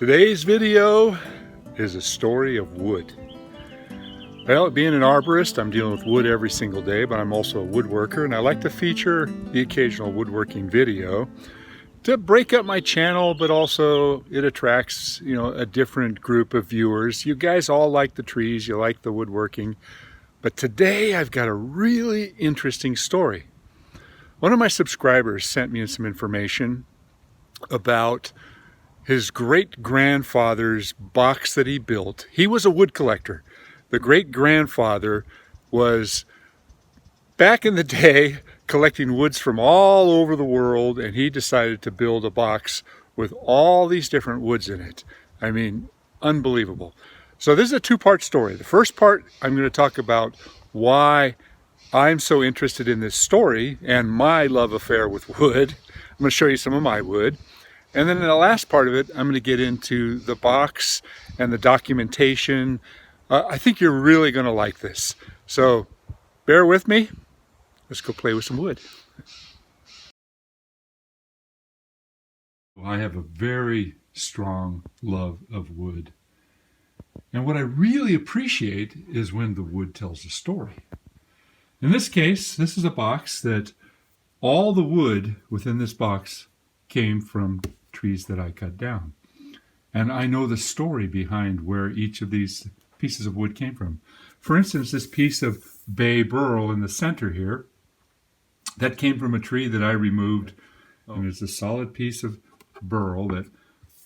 Today's video is a story of wood. Well, being an arborist, I'm dealing with wood every single day, but I'm also a woodworker, and I like to feature the occasional woodworking video to break up my channel, but also it attracts, a different group of viewers. You guys all like the trees, you like the woodworking, but today I've got a really interesting story. One of my subscribers sent me some information about his great-grandfather's box that he built. He was a wood collector. The great-grandfather was, back in the day, collecting woods from all over the world, and he decided to build a box with all these different woods in it. I mean, unbelievable. So this is a two-part story. The first part, I'm going to talk about why I'm so interested in this story and my love affair with wood. I'm going to show you some of my wood. And then in the last part of it, I'm going to get into the box and the documentation. I think you're really going to like this. So bear with me. Let's go play with some wood. I have a very strong love of wood. And what I really appreciate is when the wood tells a story. In this case, this is a box that all the wood within this box came from trees that I cut down. And I know the story behind where each of these pieces of wood came from. For instance, this piece of bay burl in the center here, that came from a tree that I removed. And it's a solid piece of burl that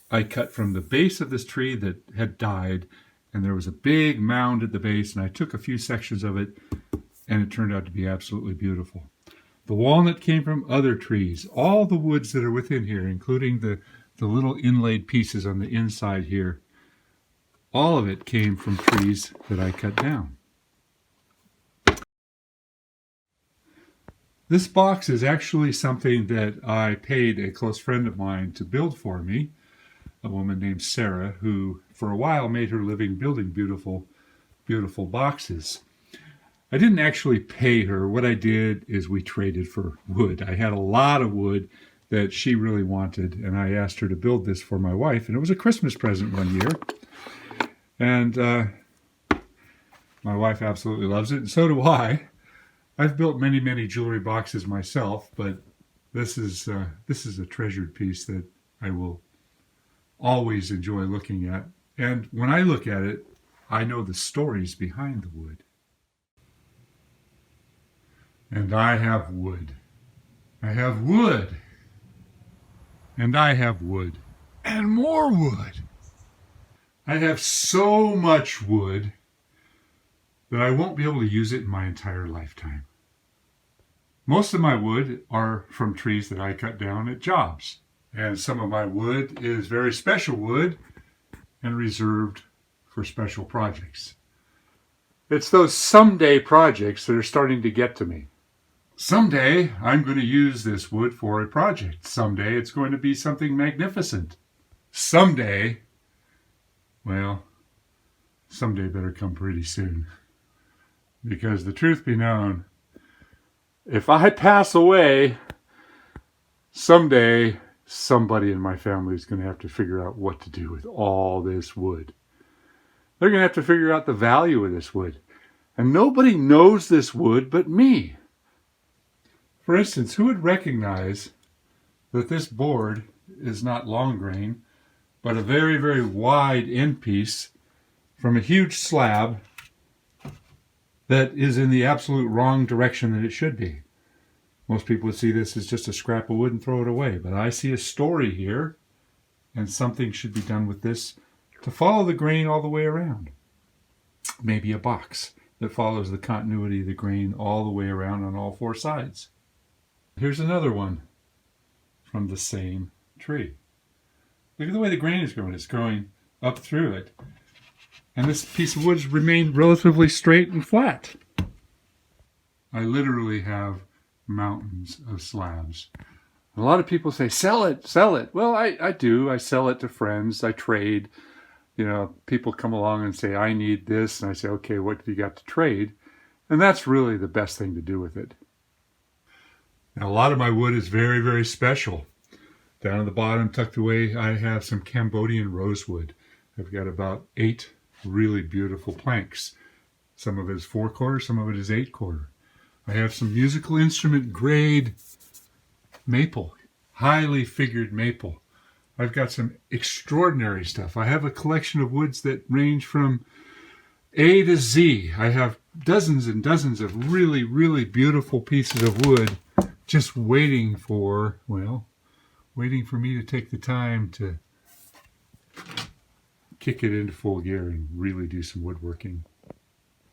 I cut from the base of this tree that had died. And there was a big mound at the base, and I took a few sections of it, and it turned out to be absolutely beautiful. The walnut came from other trees. All the woods that are within here, including the little inlaid pieces on the inside here, all of it came from trees that I cut down. This box is actually something that I paid a close friend of mine to build for me, a woman named Sarah, who for a while made her living building beautiful, beautiful boxes. I didn't actually pay her. What I did is we traded for wood. I had a lot of wood that she really wanted, and I asked her to build this for my wife, and it was a Christmas present one year. And my wife absolutely loves it, and so do I. I've built many, many jewelry boxes myself, but this is a treasured piece that I will always enjoy looking at. And when I look at it, I know the stories behind the wood. And I have wood. I have wood. And I have wood. And more wood. I have so much wood that I won't be able to use it in my entire lifetime. Most of my wood are from trees that I cut down at jobs. And some of my wood is very special wood and reserved for special projects. It's those someday projects that are starting to get to me. Someday I'm going to use this wood for a project. Someday it's going to be something magnificent. Someday, well, someday better come pretty soon. Because the truth be known, if I pass away, someday somebody in my family is going to have to figure out what to do with all this wood. They're going to have to figure out the value of this wood. And nobody knows this wood but me. For instance, who would recognize that this board is not long grain, but a very, very wide end piece from a huge slab that is in the absolute wrong direction that it should be? Most people would see this as just a scrap of wood and throw it away, but I see a story here, and something should be done with this to follow the grain all the way around. Maybe a box that follows the continuity of the grain all the way around on all four sides. Here's another one from the same tree. Look at the way the grain is growing. It's growing up through it. And this piece of wood has remained relatively straight and flat. I literally have mountains of slabs. A lot of people say, sell it, sell it. Well, I do. I sell it to friends. I trade. People come along and say, I need this. And I say, okay, what do you got to trade? And that's really the best thing to do with it. Now, a lot of my wood is very, very special. Down at the bottom, tucked away, I have some Cambodian rosewood. I've got about 8 really beautiful planks. Some of it is 4/4, some of it is 8/4. I have some musical instrument grade maple, highly figured maple. I've got some extraordinary stuff. I have a collection of woods that range from A to Z. I have dozens and dozens of really, really beautiful pieces of wood just waiting for me to take the time to kick it into full gear and really do some woodworking.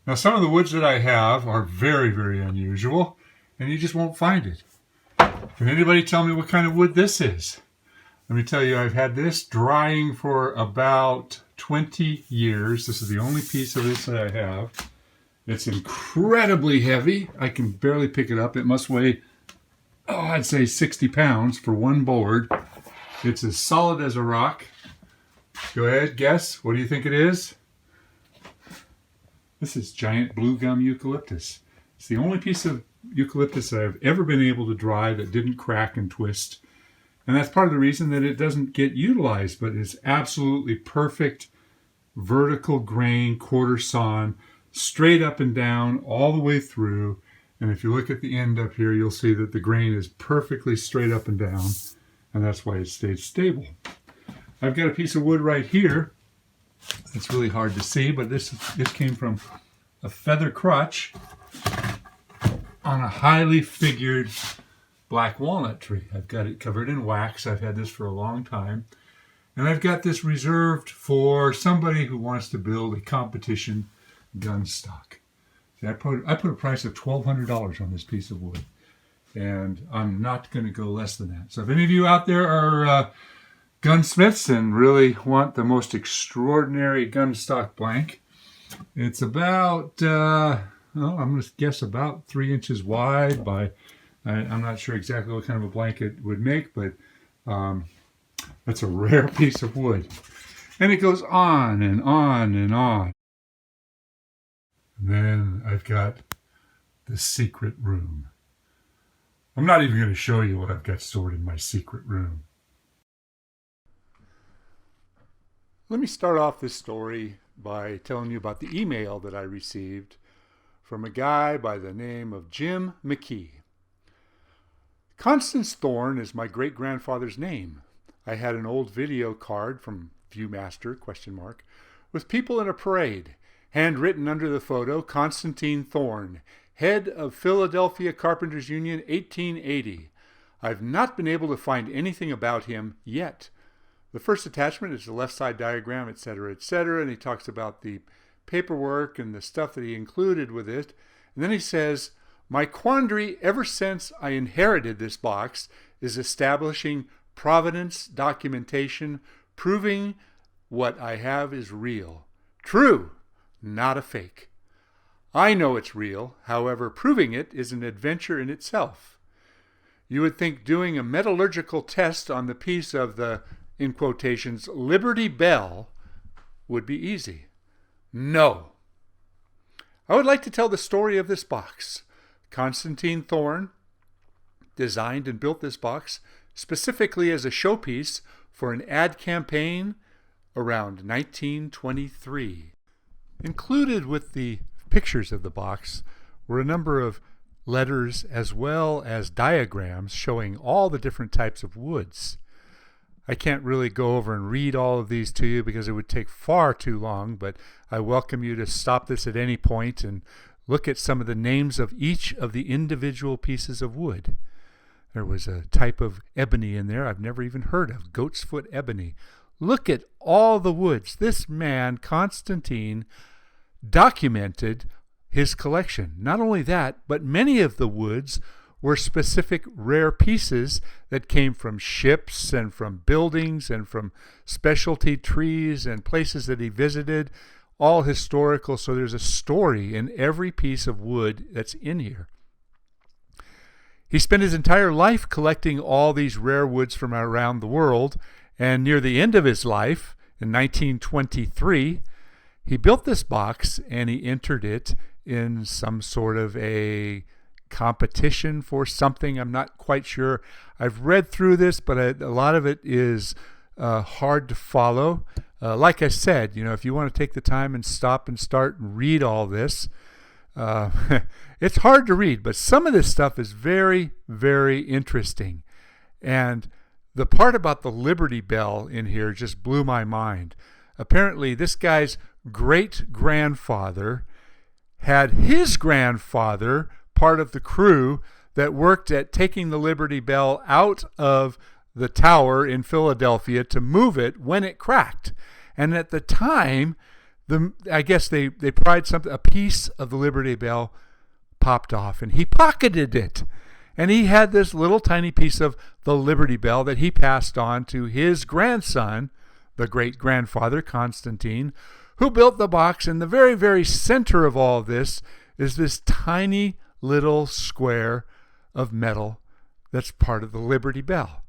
Now, some of the woods that I have are very, very unusual, and you just won't find it. Can anybody tell me what kind of wood this is? Let me tell you, I've had this drying for about 20 years. This is the only piece of this that I have. It's incredibly heavy. I can barely pick it up. It must weigh, I'd say 60 pounds for one board. It's as solid as a rock. Go ahead, guess. What do you think it is? This is giant blue gum eucalyptus. It's the only piece of eucalyptus that I've ever been able to dry that didn't crack and twist. And that's part of the reason that it doesn't get utilized, but it's absolutely perfect vertical grain, quarter sawn, straight up and down, all the way through. And if you look at the end up here, you'll see that the grain is perfectly straight up and down, and that's why it stays stable. I've got a piece of wood right here. It's really hard to see, but this came from a feather crutch on a highly figured black walnut tree. I've got it covered in wax. I've had this for a long time. And I've got this reserved for somebody who wants to build a competition gun stock. See, I put a price of $1,200 on this piece of wood. And I'm not going to go less than that. So if any of you out there are gunsmiths and really want the most extraordinary gun stock blank, it's about, I'm going to guess about 3 inches wide by, I'm not sure exactly what kind of a blanket it would make, but that's a rare piece of wood. And it goes on and on and on. And then I've got the secret room. I'm not even going to show you what I've got stored in my secret room. Let me start off this story by telling you about the email that I received from a guy by the name of Jim McKee. Constance Thorne is my great-grandfather's name. I had an old video card from Viewmaster, with people in a parade, handwritten under the photo, Constantine Thorne, head of Philadelphia Carpenters Union, 1880. I've not been able to find anything about him yet. The first attachment is the left side diagram, etc., and he talks about the paperwork and the stuff that he included with it. And then he says, my quandary ever since I inherited this box is establishing provenance documentation, proving what I have is real. True, not a fake. I know it's real, however, proving it is an adventure in itself. You would think doing a metallurgical test on the piece of the, in quotations, Liberty Bell would be easy. No. I would like to tell the story of this box. Constantine Thorne designed and built this box specifically as a showpiece for an ad campaign around 1923. Included with the pictures of the box were a number of letters as well as diagrams showing all the different types of woods. I can't really go over and read all of these to you because it would take far too long, but I welcome you to stop this at any point and look at some of the names of each of the individual pieces of wood. There was a type of ebony in there I've never even heard of, goat's foot ebony. Look at all the woods. This man, Constantine, documented his collection. Not only that, but many of the woods were specific rare pieces that came from ships and from buildings and from specialty trees and places that he visited, all historical. So there's a story in every piece of wood that's in here. He spent his entire life collecting all these rare woods from around the world, and near the end of his life, in 1923, he built this box and he entered it in some sort of a competition for something. I'm not quite sure. I've read through this, but a lot of it is hard to follow. Like I said, if you want to take the time and stop and start and read all this, it's hard to read, but some of this stuff is very, very interesting. And the part about the Liberty Bell in here just blew my mind. Apparently, this guy's great-grandfather had his grandfather part of the crew that worked at taking the Liberty Bell out of the tower in Philadelphia to move it when it cracked. And at the time, I guess they pried a piece of the Liberty Bell popped off, and he pocketed it. And he had this little tiny piece of the Liberty Bell that he passed on to his grandson, the great-grandfather, Constantine, who built the box. In the very, very center of all of this is this tiny little square of metal that's part of the Liberty Bell.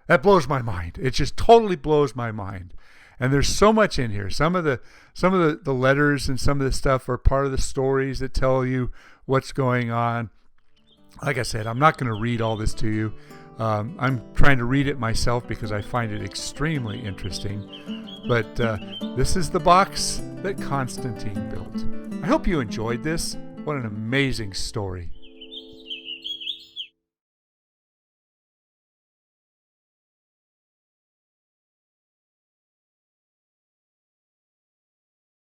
That blows my mind. It just totally blows my mind. And there's so much in here. Some of the letters and some of the stuff are part of the stories that tell you what's going on. Like I said, I'm not going to read all this to you. I'm trying to read it myself because I find it extremely interesting. But this is the box that Constantine built. I hope you enjoyed this. What an amazing story.